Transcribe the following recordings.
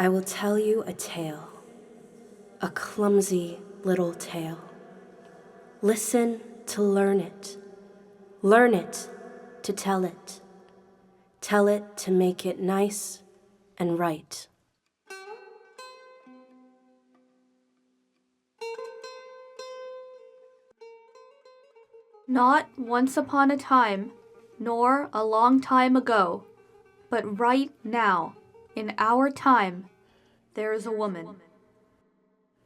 I will tell you a tale, a clumsy little tale. Listen to learn it to tell it to make it nice and right. Not once upon a time, nor a long time ago, but right now, in our time, there is a woman.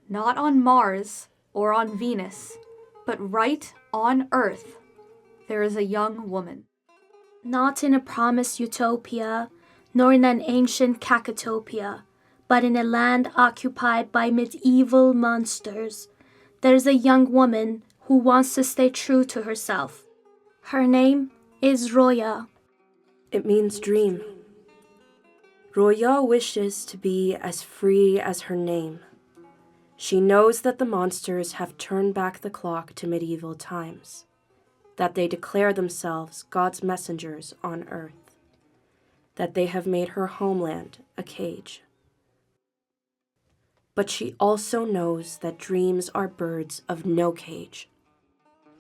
Not on Mars or on Venus, but right on Earth, there is a young woman. Not in a promised utopia, nor in an ancient cacotopia, but in a land occupied by medieval monsters, there is a young woman who wants to stay true to herself. Her name is Roya. It means dream. Roya wishes to be as free as her name. She knows that the monsters have turned back the clock to medieval times, that they declare themselves God's messengers on earth, that they have made her homeland a cage. But she also knows that dreams are birds of no cage.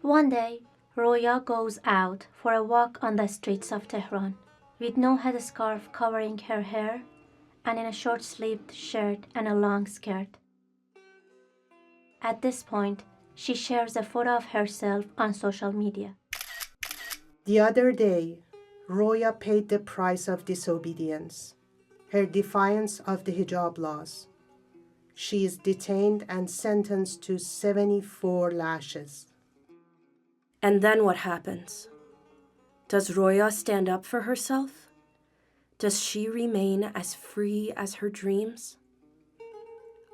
One day, Roya goes out for a walk on the streets of Tehran, with no headscarf covering her hair, and in a short-sleeved shirt and a long skirt. At this point, she shares a photo of herself on social media. The other day, Roya paid the price of disobedience, her defiance of the hijab laws. She is detained and sentenced to 74 lashes. And then what happens? Does Roya stand up for herself? Does she remain as free as her dreams?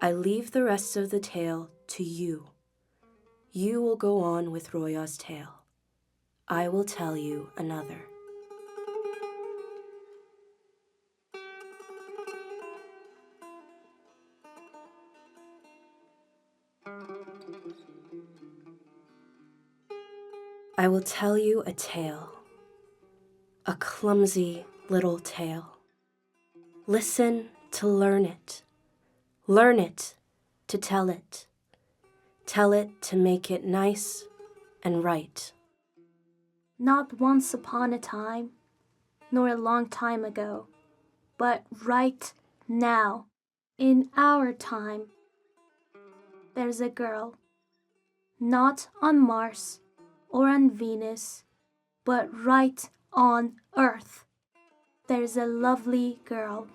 I leave the rest of the tale to you. You will go on with Roya's tale. I will tell you another. I will tell you a tale, a clumsy little tale. Listen to learn it to tell it to make it nice and right. Not once upon a time, nor a long time ago, but right now, in our time, there's a girl, not on Mars or on Venus, but right on Earth. There's a lovely girl,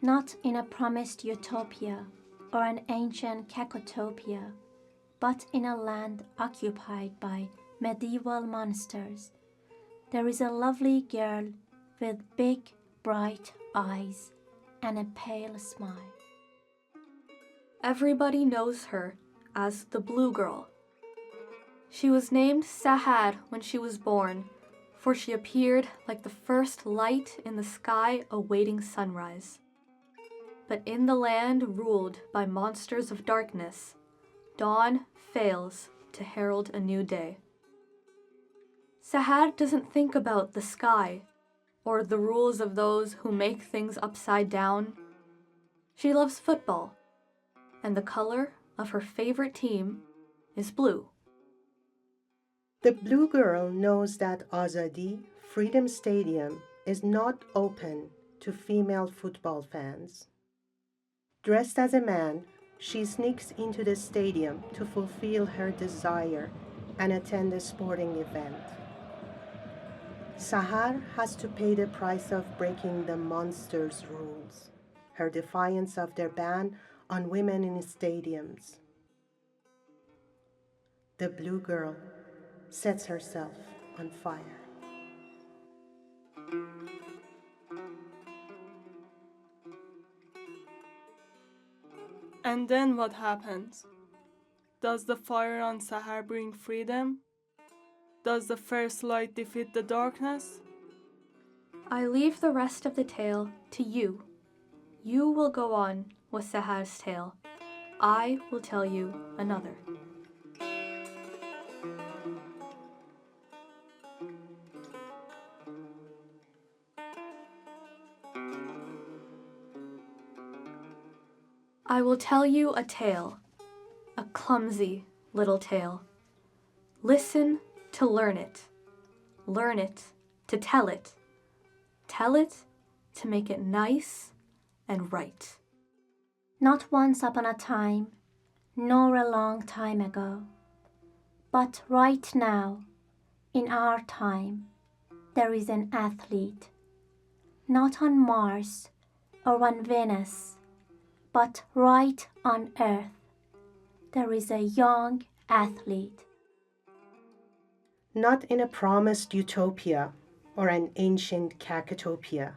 not in a promised utopia or an ancient cacotopia, but in a land occupied by medieval monsters. There is a lovely girl with big, bright eyes and a pale smile. Everybody knows her as the Blue Girl. She was named Sahar when she was born, for she appeared like the first light in the sky awaiting sunrise. But in the land ruled by monsters of darkness, dawn fails to herald a new day. Sahar doesn't think about the sky or the rules of those who make things upside down. She loves football, and the color of her favorite team is blue. The Blue Girl knows that Azadi Freedom Stadium is not open to female football fans. Dressed as a man, she sneaks into the stadium to fulfill her desire and attend a sporting event. Sahar has to pay the price of breaking the monsters' rules, her defiance of their ban on women in stadiums. The Blue Girl sets herself on fire. And then what happens? Does the fire on Sahar bring freedom? Does the first light defeat the darkness? I leave the rest of the tale to you. You will go on with Sahar's tale. I will tell you another. I will tell you a tale, a clumsy little tale. Listen to learn it to tell it to make it nice and right. Not once upon a time, nor a long time ago, but right now, in our time, there is an athlete, not on Mars or on Venus, but right on Earth. There is a young athlete. Not in a promised utopia or an ancient cacotopia,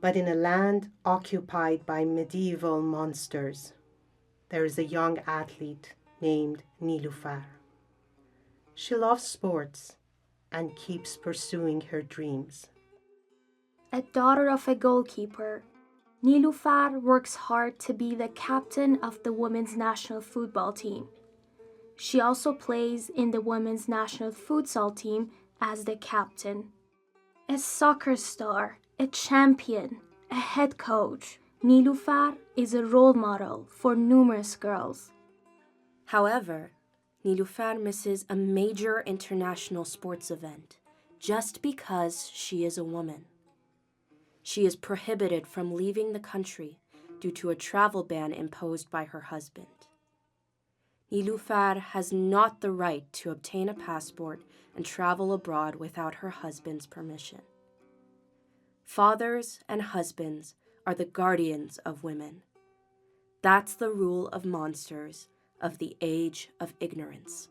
but in a land occupied by medieval monsters, there is a young athlete named Niloufar. She loves sports and keeps pursuing her dreams. A daughter of a goalkeeper, Niloufar works hard to be the captain of the women's national football team. She also plays in the women's national futsal team as the captain. A soccer star, a champion, a head coach, Niloufar is a role model for numerous girls. However, Niloufar misses a major international sports event just because she is a woman. She is prohibited from leaving the country due to a travel ban imposed by her husband. Niloufar has not the right to obtain a passport and travel abroad without her husband's permission. Fathers and husbands are the guardians of women. That's the rule of monsters of the age of ignorance.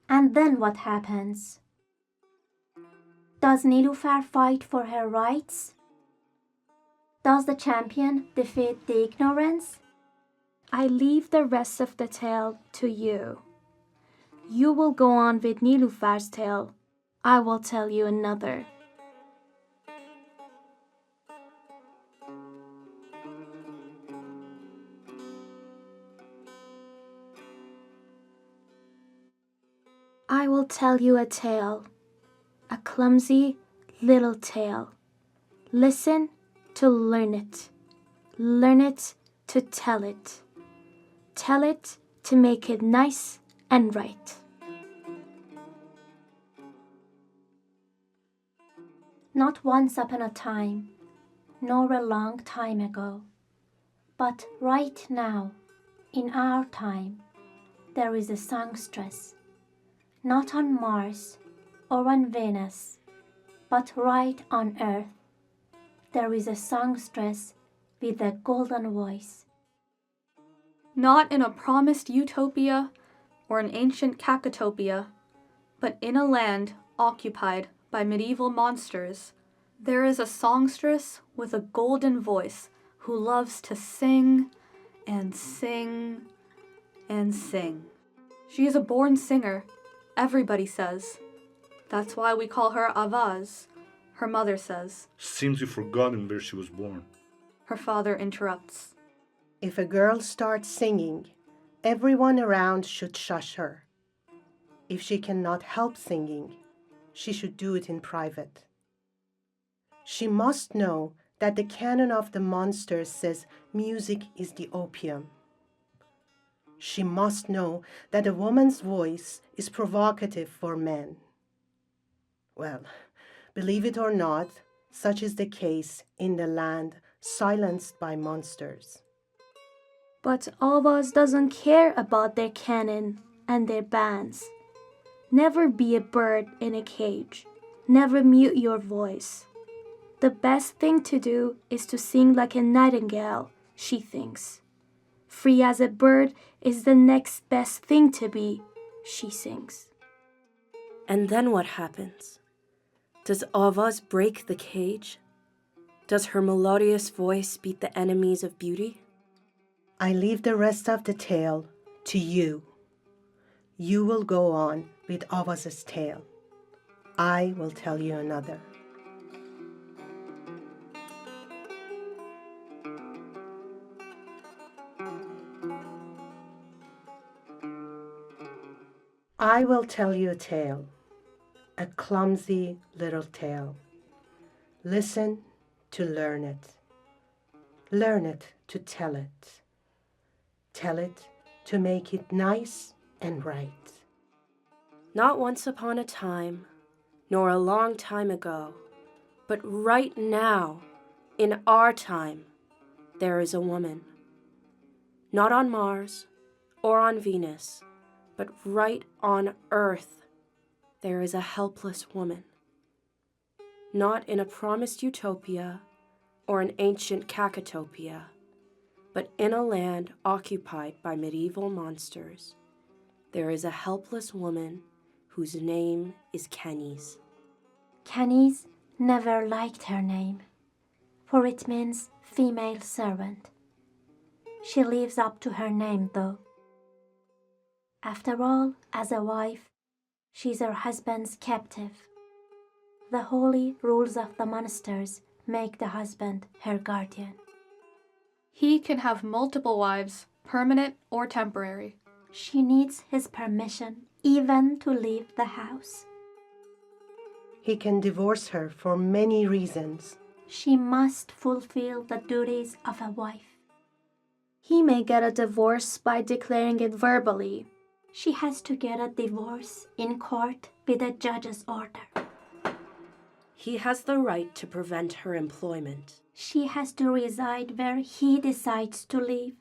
And then what happens? Does Niloufar fight for her rights? Does the champion defeat the ignorance? I leave the rest of the tale to you. You will go on with Niloufar's tale. I will tell you another. I will tell you a tale, a clumsy little tale. Listen to learn it to tell it to make it nice and right. Not once upon a time, nor a long time ago, but right now, in our time, there is a songstress, not on Mars or on Venus, but right on Earth. There is a songstress with a golden voice. Not in a promised utopia or an ancient cacotopia, but in a land occupied by medieval monsters, there is a songstress with a golden voice who loves to sing and sing and sing. She is a born singer, everybody says. That's why we call her Avaz, her mother says. Seems you've forgotten where she was born. Her father interrupts. If a girl starts singing, everyone around should shush her. If she cannot help singing, she should do it in private. She must know that the canon of the monsters says music is the opium. She must know that a woman's voice is provocative for men. Well, believe it or not, such is the case in the land silenced by monsters. But Avaz doesn't care about their canon and their bans. Never be a bird in a cage. Never mute your voice. The best thing to do is to sing like a nightingale, she thinks. Free as a bird is the next best thing to be, she sings. And then what happens? Does Avaz break the cage? Does her melodious voice beat the enemies of beauty? I leave the rest of the tale to you. You will go on with Avaz's tale. I will tell you another. I will tell you a tale, a clumsy little tale. Listen to learn it to tell it Tell it to make it nice and right. Not once upon a time, nor a long time ago, but right now, in our time, there is a woman. Not on Mars or on Venus, but right on Earth, there is a helpless woman. Not in a promised utopia or an ancient cacotopia, but in a land occupied by medieval monsters, there is a helpless woman whose name is Kaneez. Kaneez never liked her name, for it means female servant. She lives up to her name, though. After all, as a wife, she's her husband's captive. The holy rules of the monsters make the husband her guardian. He can have multiple wives, permanent or temporary. She needs his permission even to leave the house. He can divorce her for many reasons. She must fulfill the duties of a wife. He may get a divorce by declaring it verbally. She has to get a divorce in court with a judge's order. He has the right to prevent her employment. She has to reside where he decides to live.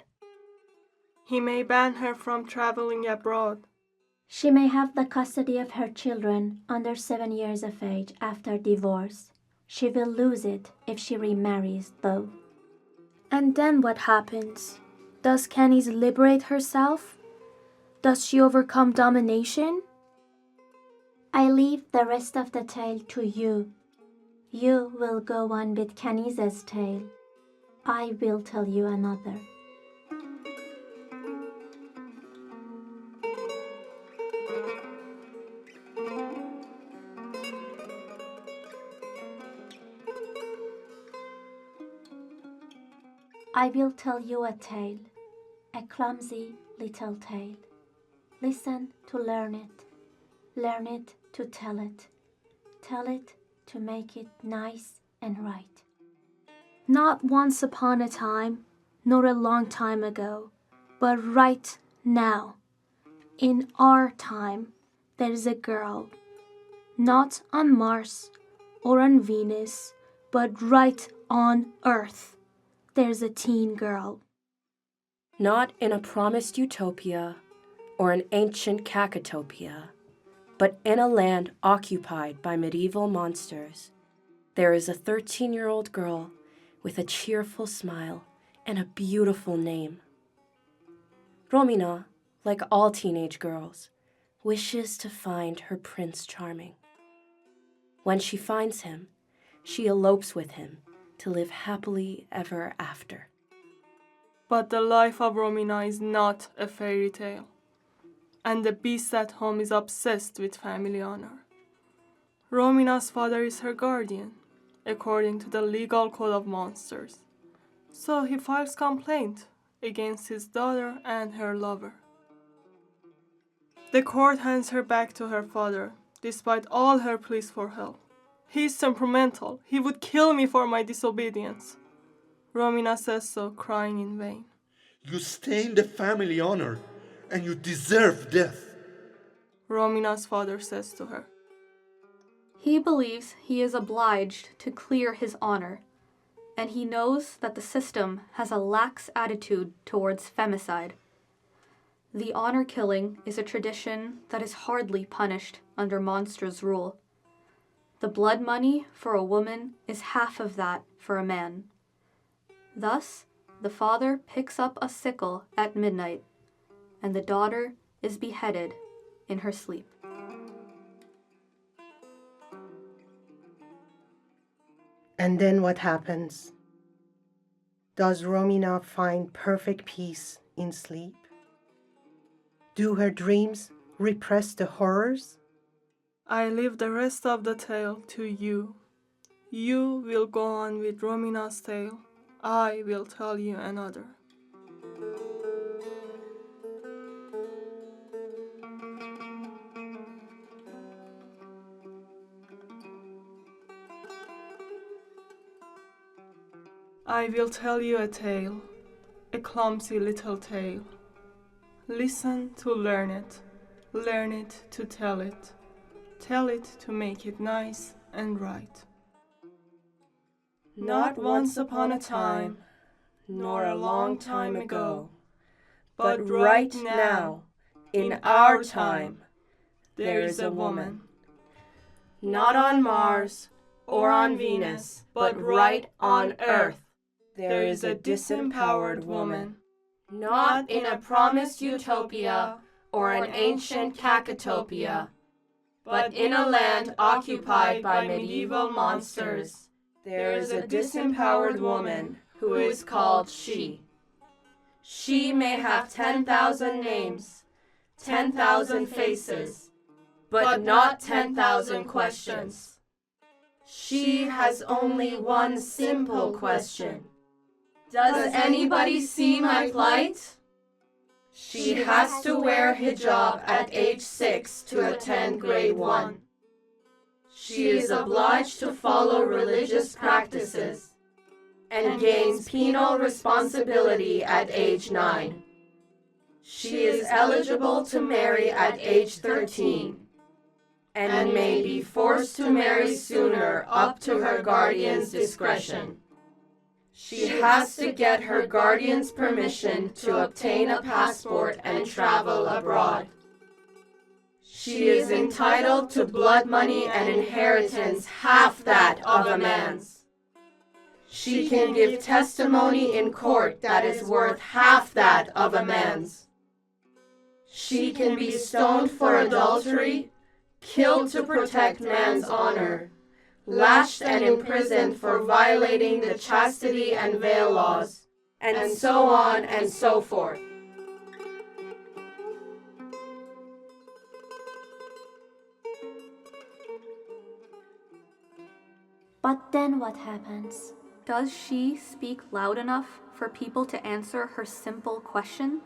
He may ban her from traveling abroad. She may have the custody of her children under 7 years of age after divorce. She will lose it if she remarries, though. And then what happens? Does Kaneez liberate herself? Does she overcome domination? I leave the rest of the tale to you. You will go on with Kaneez's tale. I will tell you another. I will tell you a tale, a clumsy little tale. Listen to learn it to tell it to make it nice and right. Not once upon a time, nor a long time ago, but right now, in our time, there is a girl, not on Mars or on Venus, but right on Earth. There's a teen girl. Not in a promised utopia or an ancient cacotopia, but in a land occupied by medieval monsters, there is a 13-year-old girl with a cheerful smile and a beautiful name. Romina, like all teenage girls, wishes to find her Prince Charming. When she finds him, she elopes with him to live happily ever after. But the life of Romina is not a fairy tale, and the beast at home is obsessed with family honor. Romina's father is her guardian, according to the legal code of monsters. So he files complaint against his daughter and her lover. The court hands her back to her father, despite all her pleas for help. He's temperamental. He would kill me for my disobedience. Romina says so, crying in vain. You stain the family honor, and you deserve death. Romina's father says to her. He believes he is obliged to clear his honor, and he knows that the system has a lax attitude towards femicide. The honor killing is a tradition that is hardly punished under monsters' rule. The blood money for a woman is half of that for a man. Thus, the father picks up a sickle at midnight, and the daughter is beheaded in her sleep. And then what happens? Does Romina find perfect peace in sleep? Do her dreams repress the horrors? I leave the rest of the tale to you. You will go on with Romina's tale. I will tell you another. I will tell you a tale, a clumsy little tale. Listen to learn it to tell it to make it nice and right. Not once upon a time, nor a long time ago, but right now, in our time, there is a woman. Not on Mars or on Venus, but right on Earth, there is a disempowered woman. Not in a promised utopia or an ancient cacotopia, but in a land occupied by medieval monsters, there is a disempowered woman who is called she. She may have 10,000 names, 10,000 faces, but not 10,000 questions. She has only one simple question. Does anybody see my plight? She has to wear hijab at age 6 to attend grade 1. She is obliged to follow religious practices and gains penal responsibility at age 9. She is eligible to marry at age 13 and may be forced to marry sooner up to her guardian's discretion. She has to get her guardian's permission to obtain a passport and travel abroad. She is entitled to blood money and inheritance half that of a man's. She can give testimony in court that is worth half that of a man's. She can be stoned for adultery, killed to protect man's honor, lashed and imprisoned for violating the chastity and veil laws, and so on and so forth. But then what happens? Does she speak loud enough for people to answer her simple question?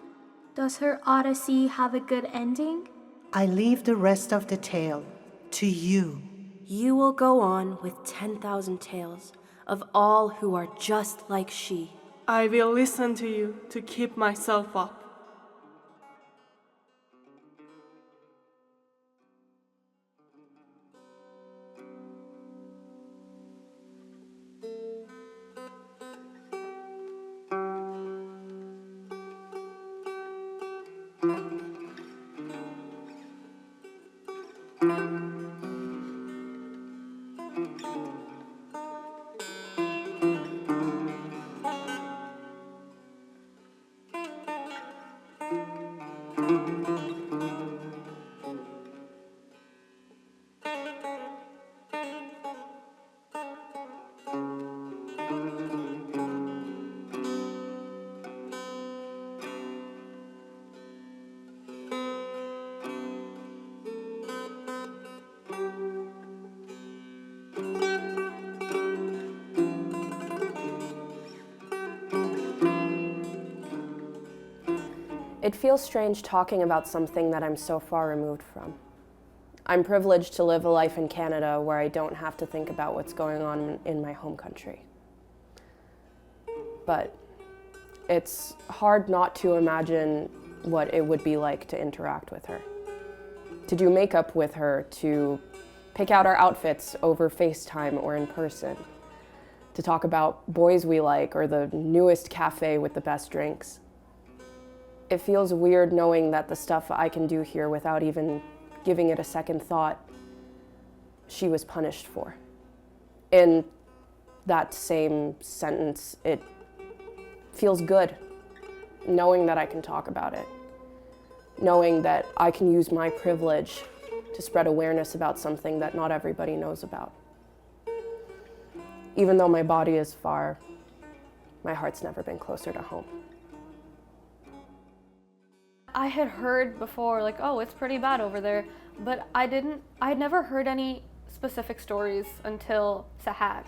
Does her odyssey have a good ending? I leave the rest of the tale to you. You will go on with 10,000 tales of all who are just like she. I will listen to you to keep myself up. It feels strange talking about something that I'm so far removed from. I'm privileged to live a life in Canada where I don't have to think about what's going on in my home country. But it's hard not to imagine what it would be like to interact with her, to do makeup with her, to pick out our outfits over FaceTime or in person, to talk about boys we like or the newest cafe with the best drinks. It feels weird knowing that the stuff I can do here without even giving it a second thought, she was punished for. In that same sentence, it feels good knowing that I can talk about it, knowing that I can use my privilege to spread awareness about something that not everybody knows about. Even though my body is far, my heart's never been closer to home. I had heard before, like, oh, it's pretty bad over there, but I had never heard any specific stories until Sahar's.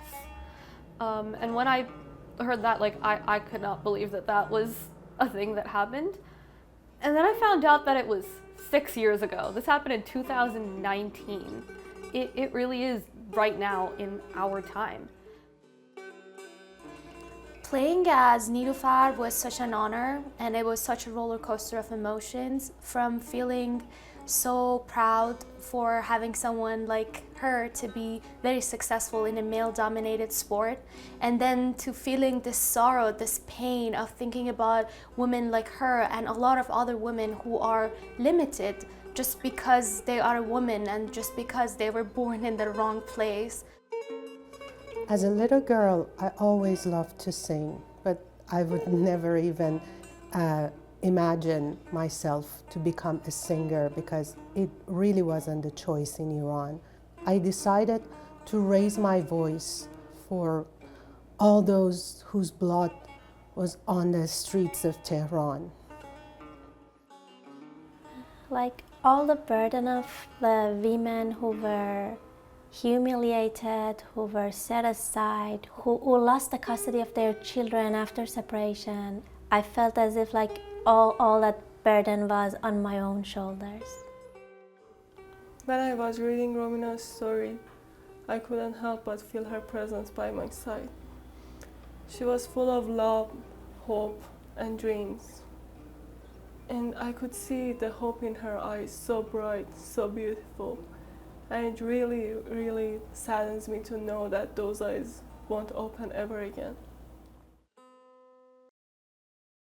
And when I heard that, like, I could not believe that that was a thing that happened. And then I found out that it was 6 years ago. This happened in 2019. It really is right now in our time. Playing as Niloufar was such an honor, and it was such a roller coaster of emotions, from feeling so proud for having someone like her to be very successful in a male-dominated sport, and then to feeling this sorrow, this pain of thinking about women like her and a lot of other women who are limited just because they are a woman and just because they were born in the wrong place. As a little girl, I always loved to sing, but I would never even imagine myself to become a singer because it really wasn't a choice in Iran. I decided to raise my voice for all those whose blood was on the streets of Tehran. Like all the burden of the women who were humiliated, who were set aside, who lost the custody of their children after separation. I felt as if like all that burden was on my own shoulders. When I was reading Romina's story, I couldn't help but feel her presence by my side. She was full of love, hope, and dreams. And I could see the hope in her eyes, so bright, so beautiful. And it really, really saddens me to know that those eyes won't open ever again.